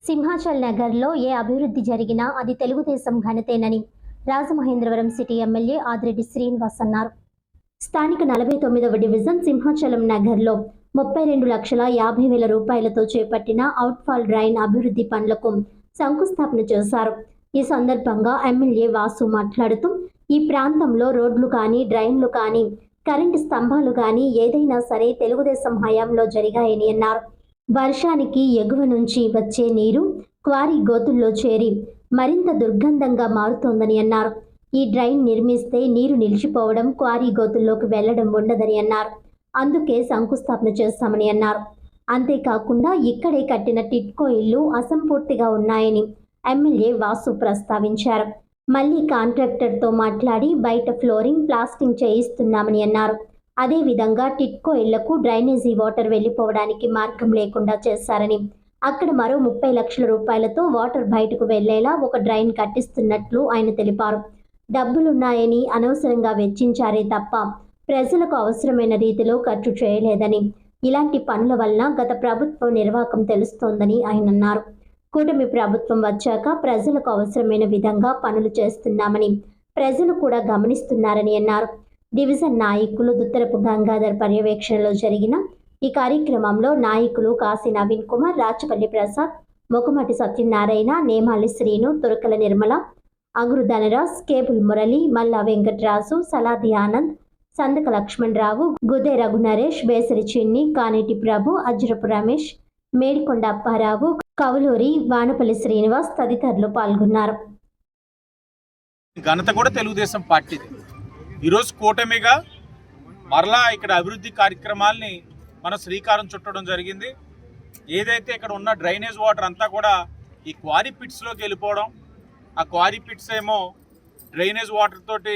సింహాచల్ నగర్లో ఏ అభివృద్ధి జరిగినా అది తెలుగుదేశం ఘనతేనని రాజమహేంద్రవరం సిటీ ఎమ్మెల్యే ఆదిరెడ్డి శ్రీనివాస్ అన్నారు. స్థానిక 49వ డివిజన్ సింహాచలం నగర్లో 32,50,000 రూపాయలతో చేపట్టిన అవుట్ఫాల్ డ్రైన్ అభివృద్ధి పనులకు శంకుస్థాపన చేశారు. ఈ సందర్భంగా ఎమ్మెల్యే వాసు మాట్లాడుతూ, ఈ ప్రాంతంలో రోడ్లు కానీ, డ్రైన్లు కానీ, కరెంటు స్తంభాలు కానీ ఏదైనా సరే తెలుగుదేశం హయాంలో జరిగాయని అన్నారు. వర్షానికి ఎగువ నుంచి వచ్చే నీరు క్వారీ గోతుల్లో చేరి మరింత దుర్గంధంగా మారుతోందని అన్నారు. ఈ డ్రైన్ నిర్మిస్తే నీరు నిలిచిపోవడం, క్వారీ గోతుల్లోకి వెళ్లడం ఉండదని అన్నారు. అందుకే శంకుస్థాపన చేస్తామని అన్నారు. అంతేకాకుండా ఇక్కడే కట్టిన టిట్కో ఇళ్లు అసంపూర్తిగా ఉన్నాయని ఎమ్మెల్యే వాసు ప్రస్తావించారు. మళ్లీ కాంట్రాక్టర్తో మాట్లాడి బయట ఫ్లోరింగ్, ప్లాస్టింగ్ చేయిస్తున్నామని అన్నారు. అదేవిధంగా టిట్కో ఇళ్లకు డ్రైనేజీ వాటర్ వెళ్లిపోవడానికి మార్గం లేకుండా చేశారని, అక్కడ మరో 30 లక్షల రూపాయలతో వాటర్ బయటకు వెళ్లేలా ఒక డ్రైన్ కట్టిస్తున్నట్లు ఆయన తెలిపారు. డబ్బులున్నాయని అనవసరంగా వెచ్చించారే తప్ప ప్రజలకు అవసరమైన రీతిలో ఖర్చు చేయలేదని, ఇలాంటి పనుల వలన గత ప్రభుత్వం నిర్వాకం తెలుస్తోందని ఆయన అన్నారు. కూటమి ప్రభుత్వం వచ్చాక ప్రజలకు అవసరమైన విధంగా పనులు చేస్తున్నామని ప్రజలు కూడా గమనిస్తున్నారని అన్నారు. డివిజన్ నాయకులు దుత్తరపు గంగాధర్ పర్యవేక్షణలో జరిగిన ఈ కార్యక్రమంలో నాయకులు కాశీ నవీన్ కుమార్, రాచపల్లి ప్రసాద్, మొకమటి సత్యనారాయణ, నేమాలి శ్రీను, తురకల నిర్మల, అంగురు ధనరాజ్, కేబుల్ మురళి, మల్లా వెంకటరాజు, సలాది ఆనంద్, సందక లక్ష్మణరావు, గుదే రఘునరేష్, బేసరి చిన్ని, కానేటి ప్రభు, అజ్రపు రమేష్, మేడికొండ అప్పారావు, కవులూరి, వానపల్లి శ్రీనివాస్ తదితరులు పాల్గొన్నారు. ఘనత కూడా తెలుగుదేశం పార్టీది. ఈరోజు కూటమిగా మరలా ఇక్కడ అభివృద్ధి కార్యక్రమాల్ని మనం శ్రీకారం చుట్టడం జరిగింది. ఏదైతే ఇక్కడ ఉన్న డ్రైనేజ్ వాటర్ అంతా కూడా ఈ క్వారీ పిట్స్లోకి వెళ్ళిపోవడం, ఆ క్వారీ పిట్స్ ఏమో డ్రైనేజ్ వాటర్ తోటి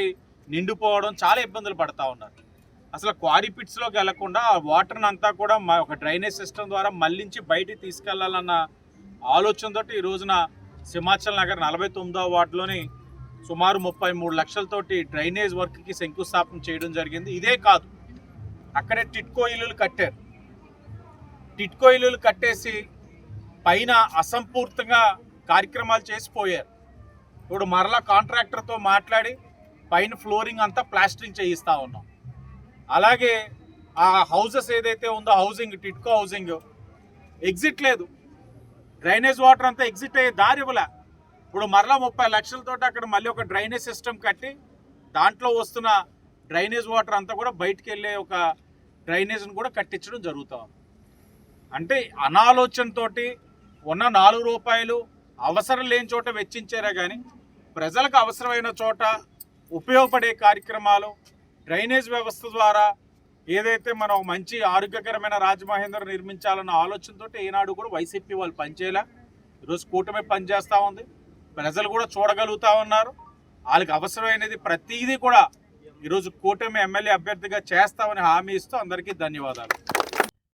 నిండిపోవడం, చాలా ఇబ్బందులు పడతా ఉన్నారు. అసలు క్వారీ పిట్స్లోకి వెళ్లకుండా ఆ వాటర్ని అంతా కూడా ఒక డ్రైనేజ్ సిస్టమ్ ద్వారా మళ్లించి బయటికి తీసుకెళ్లాలన్న ఆలోచనతో ఈ రోజున సింహాచల్ నగర్ 49వ వార్డులోని సుమారు 33 లక్షలతోటి డ్రైనేజ్ వర్క్కి శంకుస్థాపన చేయడం జరిగింది. ఇదే కాదు, అక్కడే టిట్కో ఇల్లులు కట్టారు. టిట్కో ఇల్లులు కట్టేసి పైన అసంపూర్తిగా కార్యక్రమాలు చేసిపోయారు. ఇప్పుడు మరలా కాంట్రాక్టర్తో మాట్లాడి పైన ఫ్లోరింగ్ అంతా ప్లాస్టరింగ్ చేయిస్తూ ఉన్నాం. అలాగే ఆ హౌసెస్ ఏదైతే ఉందో హౌసింగ్, టిట్కో హౌసింగ్ ఎగ్జిట్ లేదు, డ్రైనేజ్ వాటర్ అంతా ఎగ్జిట్ అయ్యే దారి ఇవ్వలే. ఇప్పుడు మరలా 30 లక్షలతో అక్కడ మళ్ళీ ఒక డ్రైనేజ్ సిస్టమ్ కట్టి దాంట్లో వస్తున్న డ్రైనేజ్ వాటర్ అంతా కూడా బయటికి వెళ్ళే ఒక డ్రైనేజ్ని కూడా కట్టించడం జరుగుతూ ఉంది. అంటే అనాలోచనతోటి ఉన్న 4 రూపాయలు అవసరం లేని చోట వెచ్చించారే కానీ ప్రజలకు అవసరమైన చోట ఉపయోగపడే కార్యక్రమాలు, డ్రైనేజ్ వ్యవస్థ ద్వారా ఏదైతే మనం మంచి ఆరోగ్యకరమైన రాజమహేంద్రం నిర్మించాలన్న ఆలోచనతో ఈనాడు కూడా వైసీపీ వాళ్ళు పనిచేయలే. ఈరోజు కూటమి పనిచేస్తూ ఉంది, ప్రజలు కూడా చూడగలుగుతూ ఉన్నారు. వాళ్ళకి అవసరమైనది ప్రతిదీ కూడా ఈరోజు కూటమి ఎమ్మెల్యే అభ్యర్థిగా చేస్తామని హామీ ఇస్తూ అందరికీ ధన్యవాదాలు.